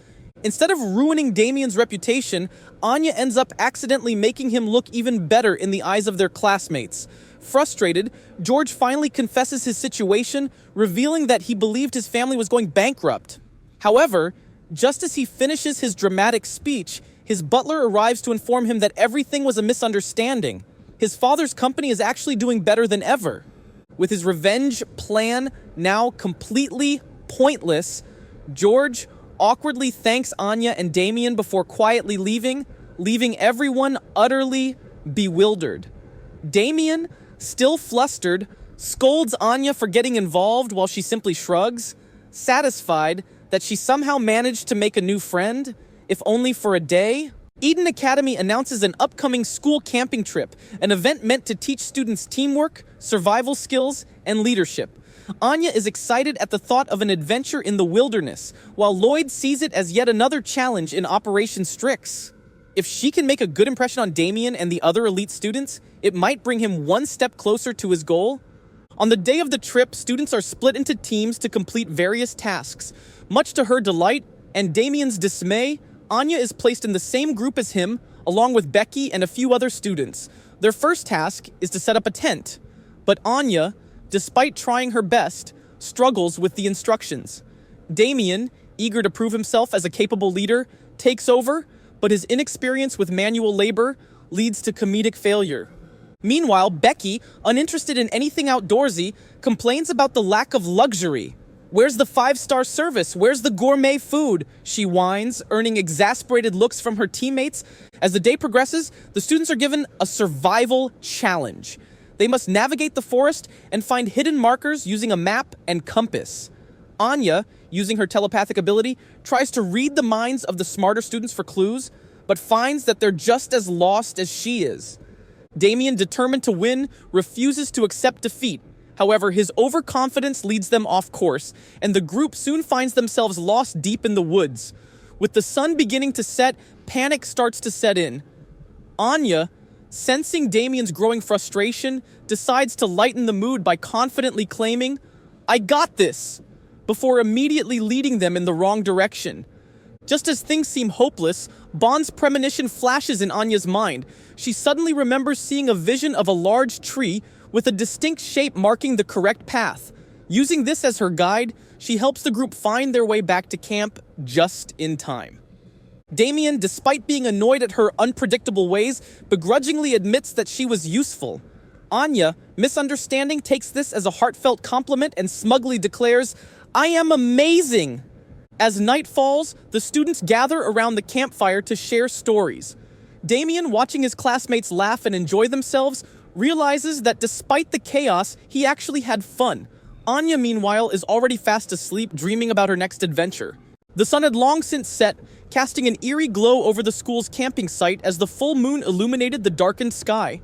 Instead of ruining Damien's reputation, Anya ends up accidentally making him look even better in the eyes of their classmates. Frustrated, George finally confesses his situation, revealing that he believed his family was going bankrupt. However, just as he finishes his dramatic speech, his butler arrives to inform him that everything was a misunderstanding. His father's company is actually doing better than ever. With his revenge plan now completely pointless, George awkwardly thanks Anya and Damien before quietly leaving everyone utterly bewildered. Damien, still flustered, scolds Anya for getting involved while she simply shrugs, satisfied that she somehow managed to make a new friend, if only for a day. Eden Academy announces an upcoming school camping trip, an event meant to teach students teamwork, survival skills, and leadership. Anya is excited at the thought of an adventure in the wilderness, while Loid sees it as yet another challenge in Operation Strix. If she can make a good impression on Damien and the other elite students, it might bring him one step closer to his goal. On the day of the trip, students are split into teams to complete various tasks. Much to her delight and Damien's dismay, Anya is placed in the same group as him, along with Becky and a few other students. Their first task is to set up a tent, but Anya, despite trying her best, struggles with the instructions. Damien, eager to prove himself as a capable leader, takes over, but his inexperience with manual labor leads to comedic failure. Meanwhile, Becky, uninterested in anything outdoorsy, complains about the lack of luxury. "Where's the five-star service? Where's the gourmet food?" she whines, earning exasperated looks from her teammates. As the day progresses, the students are given a survival challenge. They must navigate the forest and find hidden markers using a map and compass. Anya, using her telepathic ability, tries to read the minds of the smarter students for clues, but finds that they're just as lost as she is. Damien, determined to win, refuses to accept defeat. However, his overconfidence leads them off course, and the group soon finds themselves lost deep in the woods. With the sun beginning to set, panic starts to set in. Anya, sensing Damien's growing frustration, decides to lighten the mood by confidently claiming, "I got this," before immediately leading them in the wrong direction. Just as things seem hopeless, Bond's premonition flashes in Anya's mind. She suddenly remembers seeing a vision of a large tree with a distinct shape marking the correct path. Using this as her guide, she helps the group find their way back to camp just in time. Damien, despite being annoyed at her unpredictable ways, begrudgingly admits that she was useful. Anya, misunderstanding, takes this as a heartfelt compliment and smugly declares, "I am amazing!" As night falls, the students gather around the campfire to share stories. Damien, watching his classmates laugh and enjoy themselves, realizes that despite the chaos, he actually had fun. Anya, meanwhile, is already fast asleep, dreaming about her next adventure. The sun had long since set, casting an eerie glow over the school's camping site as the full moon illuminated the darkened sky.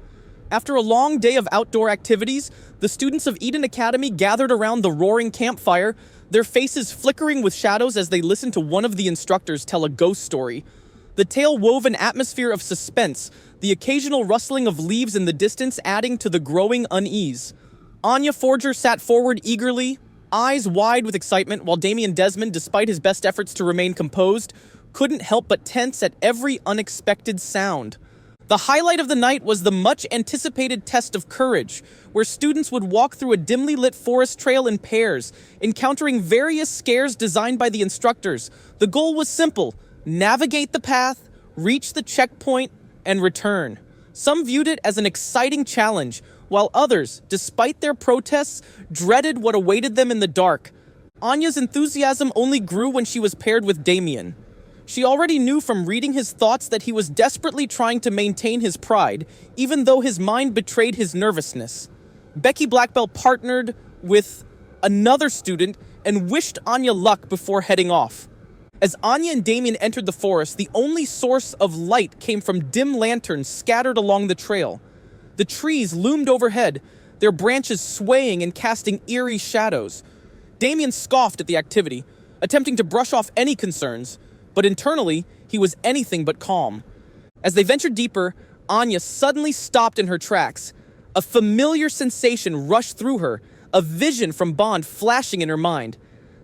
After a long day of outdoor activities, the students of Eden Academy gathered around the roaring campfire, their faces flickering with shadows as they listened to one of the instructors tell a ghost story. The tale wove an atmosphere of suspense, the occasional rustling of leaves in the distance adding to the growing unease. Loid Forger sat forward eagerly, eyes wide with excitement, while Damien Desmond, despite his best efforts to remain composed, couldn't help but tense at every unexpected sound. The highlight of the night was the much-anticipated test of courage, where students would walk through a dimly lit forest trail in pairs, encountering various scares designed by the instructors. The goal was simple: navigate the path, reach the checkpoint, and return. Some viewed it as an exciting challenge, while others, despite their protests, dreaded what awaited them in the dark. Anya's enthusiasm only grew when she was paired with Damien. She already knew from reading his thoughts that he was desperately trying to maintain his pride, even though his mind betrayed his nervousness. Becky Blackbelt partnered with another student and wished Anya luck before heading off. As Anya and Damien entered the forest, the only source of light came from dim lanterns scattered along the trail. The trees loomed overhead, their branches swaying and casting eerie shadows. Damien scoffed at the activity, attempting to brush off any concerns, but internally, he was anything but calm. As they ventured deeper, Anya suddenly stopped in her tracks. A familiar sensation rushed through her, a vision from Bond flashing in her mind.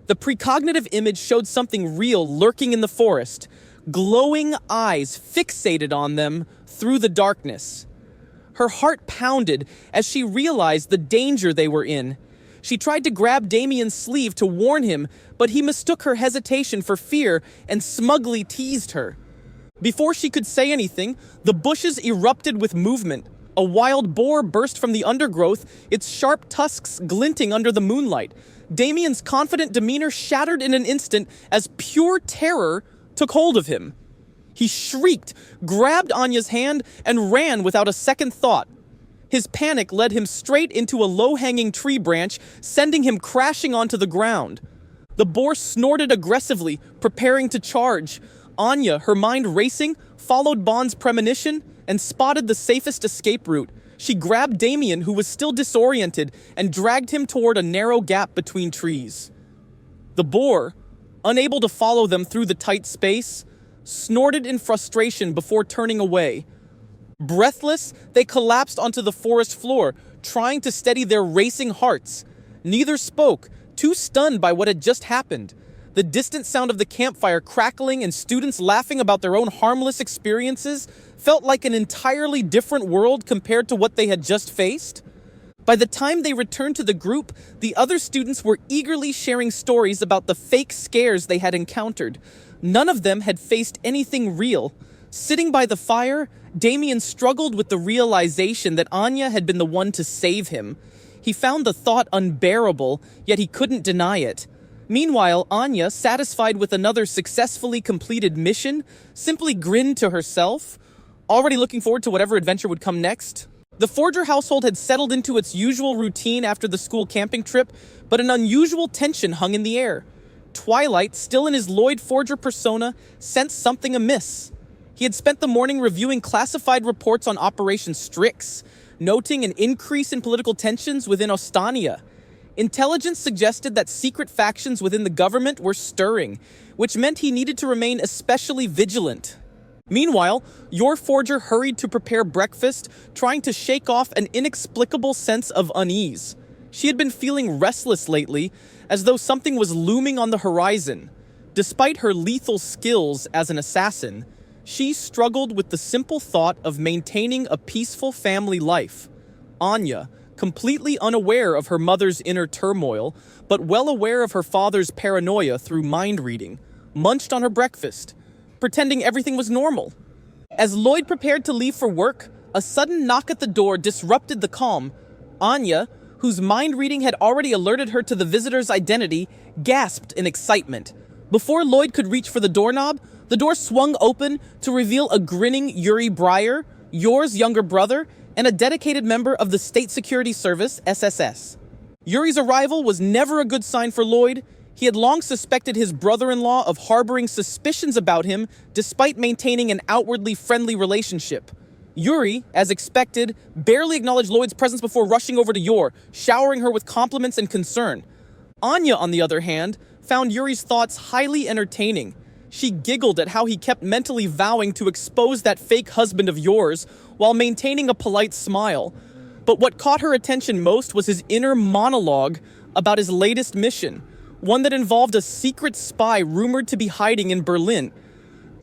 The precognitive image showed something real lurking in the forest, glowing eyes fixated on them through the darkness. Her heart pounded as she realized the danger they were in. She tried to grab Damien's sleeve to warn him, but he mistook her hesitation for fear and smugly teased her. Before she could say anything, the bushes erupted with movement. A wild boar burst from the undergrowth, its sharp tusks glinting under the moonlight. Damien's confident demeanor shattered in an instant as pure terror took hold of him. He shrieked, grabbed Anya's hand, and ran without a second thought. His panic led him straight into a low-hanging tree branch, sending him crashing onto the ground. The boar snorted aggressively, preparing to charge. Anya, her mind racing, followed Bond's premonition and spotted the safest escape route. She grabbed Damien, who was still disoriented, and dragged him toward a narrow gap between trees. The boar, unable to follow them through the tight space, snorted in frustration before turning away. Breathless, they collapsed onto the forest floor, trying to steady their racing hearts. Neither spoke, too stunned by what had just happened. The distant sound of the campfire crackling and students laughing about their own harmless experiences felt like an entirely different world compared to what they had just faced. By the time they returned to the group, the other students were eagerly sharing stories about the fake scares they had encountered. None of them had faced anything real. Sitting by the fire, Damien struggled with the realization that Anya had been the one to save him. He found the thought unbearable, yet he couldn't deny it. Meanwhile, Anya, satisfied with another successfully completed mission, simply grinned to herself, already looking forward to whatever adventure would come next. The Forger household had settled into its usual routine after the school camping trip, but an unusual tension hung in the air. Twilight, still in his Loid Forger persona, sensed something amiss. He had spent the morning reviewing classified reports on Operation Strix, noting an increase in political tensions within Ostania. Intelligence suggested that secret factions within the government were stirring, which meant he needed to remain especially vigilant. Meanwhile, your Forger hurried to prepare breakfast, trying to shake off an inexplicable sense of unease. She had been feeling restless lately, as though something was looming on the horizon. Despite her lethal skills as an assassin, she struggled with the simple thought of maintaining a peaceful family life. Anya, completely unaware of her mother's inner turmoil, but well aware of her father's paranoia through mind reading, munched on her breakfast, pretending everything was normal. As Loid prepared to leave for work, a sudden knock at the door disrupted the calm. Anya, whose mind reading had already alerted her to the visitor's identity, gasped in excitement. Before Loid could reach for the doorknob, the door swung open to reveal a grinning Yuri Breyer, Yor's younger brother, and a dedicated member of the State Security Service, SSS. Yuri's arrival was never a good sign for Loid. He had long suspected his brother-in-law of harboring suspicions about him, despite maintaining an outwardly friendly relationship. Yuri, as expected, barely acknowledged Loid's presence before rushing over to Yor, showering her with compliments and concern. Anya, on the other hand, found Yuri's thoughts highly entertaining. She giggled at how he kept mentally vowing to expose that fake husband of yours while maintaining a polite smile. But what caught her attention most was his inner monologue about his latest mission, one that involved a secret spy rumored to be hiding in Berlin.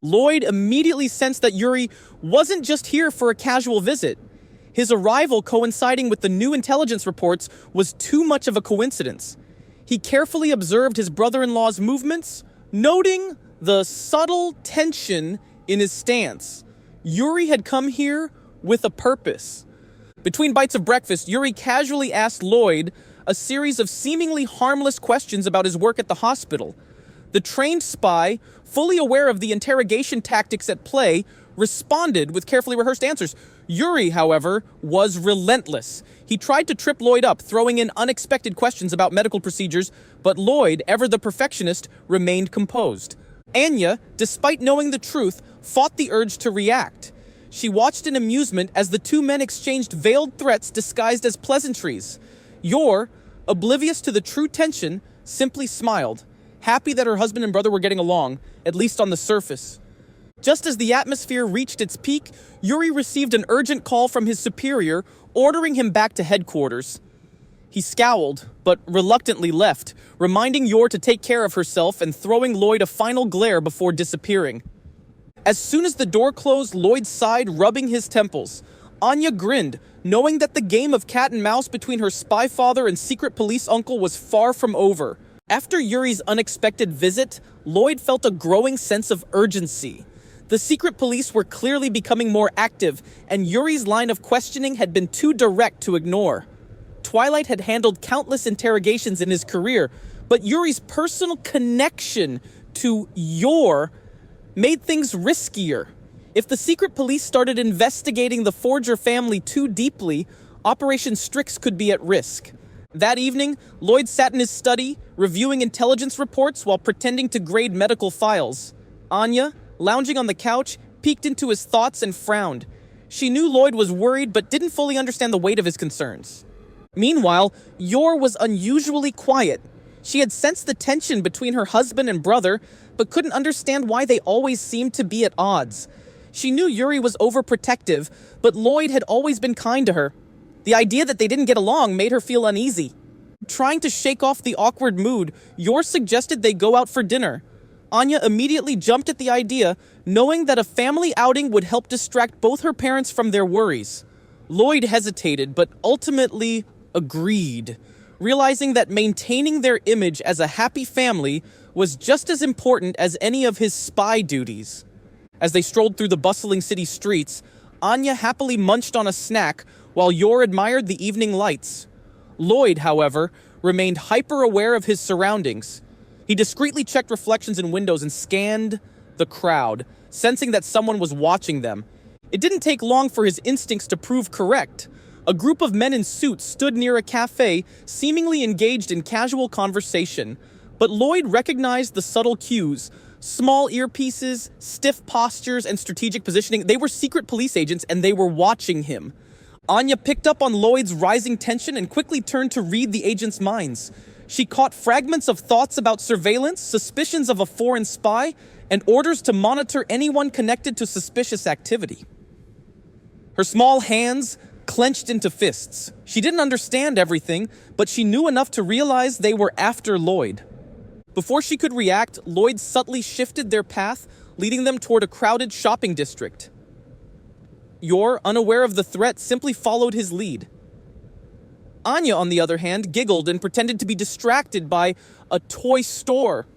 Loid immediately sensed that Yuri wasn't just here for a casual visit. His arrival coinciding with the new intelligence reports was too much of a coincidence. He carefully observed his brother-in-law's movements, noting the subtle tension in his stance. Yuri had come here with a purpose. Between bites of breakfast, Yuri casually asked Loid a series of seemingly harmless questions about his work at the hospital. The trained spy, fully aware of the interrogation tactics at play, responded with carefully rehearsed answers. Yuri, however, was relentless. He tried to trip Loid up, throwing in unexpected questions about medical procedures, but Loid, ever the perfectionist, remained composed. Anya, despite knowing the truth, fought the urge to react. She watched in amusement as the two men exchanged veiled threats disguised as pleasantries. Yor, oblivious to the true tension, simply smiled, happy that her husband and brother were getting along, at least on the surface. Just as the atmosphere reached its peak, Yuri received an urgent call from his superior, ordering him back to headquarters. He scowled, but reluctantly left, reminding Yor to take care of herself and throwing Loid a final glare before disappearing. As soon as the door closed, Loid sighed, rubbing his temples. Anya grinned, knowing that the game of cat and mouse between her spy father and secret police uncle was far from over. After Yuri's unexpected visit, Loid felt a growing sense of urgency. The secret police were clearly becoming more active, and Yuri's line of questioning had been too direct to ignore. Twilight had handled countless interrogations in his career, but Yuri's personal connection to Yor made things riskier. If the secret police started investigating the Forger family too deeply, Operation Strix could be at risk. That evening, Loid sat in his study, reviewing intelligence reports while pretending to grade medical files. Anya, lounging on the couch, peeked into his thoughts and frowned. She knew Loid was worried but didn't fully understand the weight of his concerns. Meanwhile, Yor was unusually quiet. She had sensed the tension between her husband and brother, but couldn't understand why they always seemed to be at odds. She knew Yuri was overprotective, but Loid had always been kind to her. The idea that they didn't get along made her feel uneasy. Trying to shake off the awkward mood, Yor suggested they go out for dinner. Anya immediately jumped at the idea, knowing that a family outing would help distract both her parents from their worries. Loid hesitated, but ultimately agreed, realizing that maintaining their image as a happy family was just as important as any of his spy duties. As they strolled through the bustling city streets, Anya happily munched on a snack while Yor admired the evening lights. Loid, however, remained hyper-aware of his surroundings. He discreetly checked reflections in windows and scanned the crowd, sensing that someone was watching them. It didn't take long for his instincts to prove correct. A group of men in suits stood near a cafe, seemingly engaged in casual conversation. But Loid recognized the subtle cues. Small earpieces, stiff postures, and strategic positioning. They were secret police agents, and they were watching him. Anya picked up on Loid's rising tension and quickly turned to read the agents' minds. She caught fragments of thoughts about surveillance, suspicions of a foreign spy, and orders to monitor anyone connected to suspicious activity. Her small hands clenched into fists. She didn't understand everything, but she knew enough to realize they were after Loid. Before she could react, Loid subtly shifted their path, leading them toward a crowded shopping district. Yor, unaware of the threat, simply followed his lead. Anya, on the other hand, giggled and pretended to be distracted by a toy store,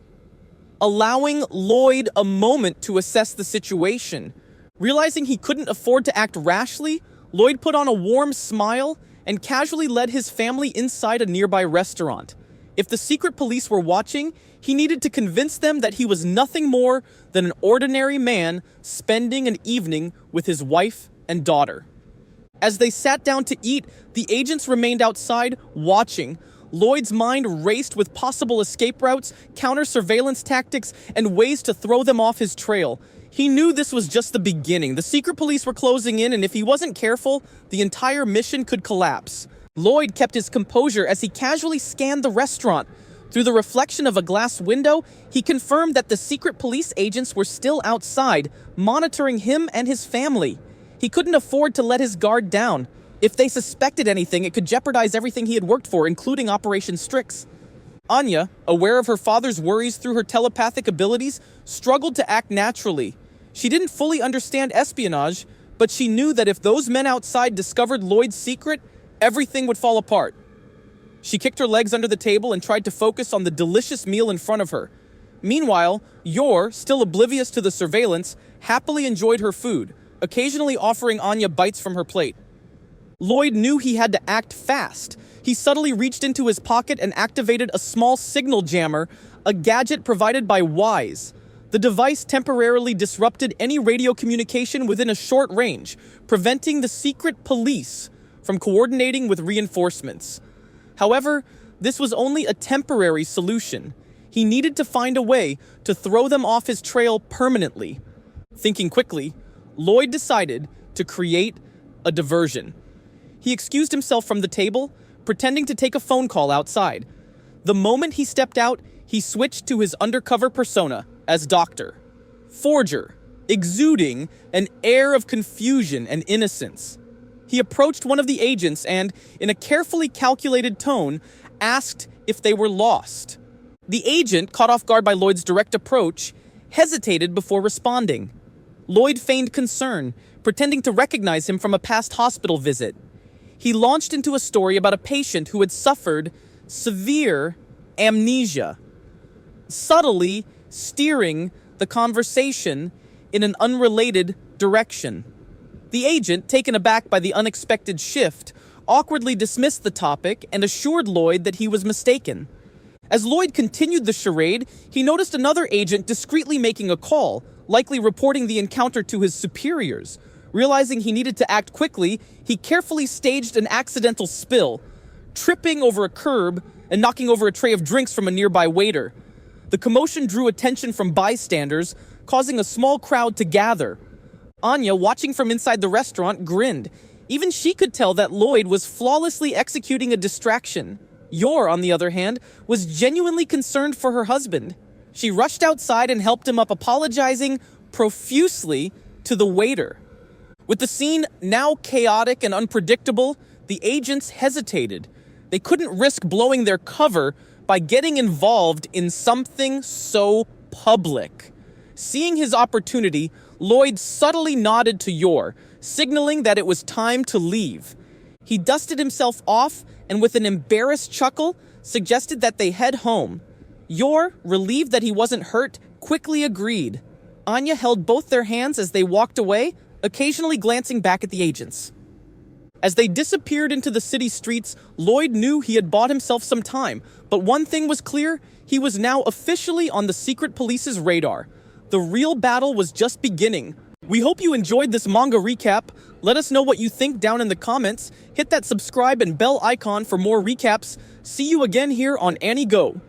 allowing Loid a moment to assess the situation. Realizing he couldn't afford to act rashly, Loid put on a warm smile and casually led his family inside a nearby restaurant. If the secret police were watching, he needed to convince them that he was nothing more than an ordinary man spending an evening with his wife and daughter. As they sat down to eat, the agents remained outside, watching. Loid's mind raced with possible escape routes, counter-surveillance tactics, and ways to throw them off his trail. He knew this was just the beginning. The secret police were closing in, and if he wasn't careful, the entire mission could collapse. Loid kept his composure as he casually scanned the restaurant. Through the reflection of a glass window, he confirmed that the secret police agents were still outside, monitoring him and his family. He couldn't afford to let his guard down. If they suspected anything, it could jeopardize everything he had worked for, including Operation Strix. Anya, aware of her father's worries through her telepathic abilities, struggled to act naturally. She didn't fully understand espionage, but she knew that if those men outside discovered Loid's secret, everything would fall apart. She kicked her legs under the table and tried to focus on the delicious meal in front of her. Meanwhile, Yor, still oblivious to the surveillance, happily enjoyed her food, occasionally offering Anya bites from her plate. Loid knew he had to act fast. He subtly reached into his pocket and activated a small signal jammer, a gadget provided by Wise. The device temporarily disrupted any radio communication within a short range, preventing the secret police from coordinating with reinforcements. However, this was only a temporary solution. He needed to find a way to throw them off his trail permanently. Thinking quickly, Loid decided to create a diversion. He excused himself from the table, pretending to take a phone call outside. The moment he stepped out, he switched to his undercover persona as Dr. Forger, exuding an air of confusion and innocence. He approached one of the agents and, in a carefully calculated tone, asked if they were lost. The agent, caught off guard by Loid's direct approach, hesitated before responding. Loid feigned concern, pretending to recognize him from a past hospital visit. He launched into a story about a patient who had suffered severe amnesia, subtly steering the conversation in an unrelated direction. The agent, taken aback by the unexpected shift, awkwardly dismissed the topic and assured Loid that he was mistaken. As Loid continued the charade, he noticed another agent discreetly making a call, likely reporting the encounter to his superiors. Realizing he needed to act quickly, he carefully staged an accidental spill, tripping over a curb and knocking over a tray of drinks from a nearby waiter. The commotion drew attention from bystanders, causing a small crowd to gather. Anya, watching from inside the restaurant, grinned. Even she could tell that Loid was flawlessly executing a distraction. Yor, on the other hand, was genuinely concerned for her husband. She rushed outside and helped him up, apologizing profusely to the waiter. With the scene now chaotic and unpredictable, the agents hesitated. They couldn't risk blowing their cover by getting involved in something so public. Seeing his opportunity, Loid subtly nodded to Yor, signaling that it was time to leave. He dusted himself off and with an embarrassed chuckle, suggested that they head home. Yor, relieved that he wasn't hurt, quickly agreed. Anya held both their hands as they walked away, occasionally glancing back at the agents. As they disappeared into the city streets, Loid knew he had bought himself some time, but one thing was clear: he was now officially on the secret police's radar. The real battle was just beginning. We hope you enjoyed this manga recap. Let us know what you think down in the comments. Hit that subscribe and bell icon for more recaps. See you again here on Anigo.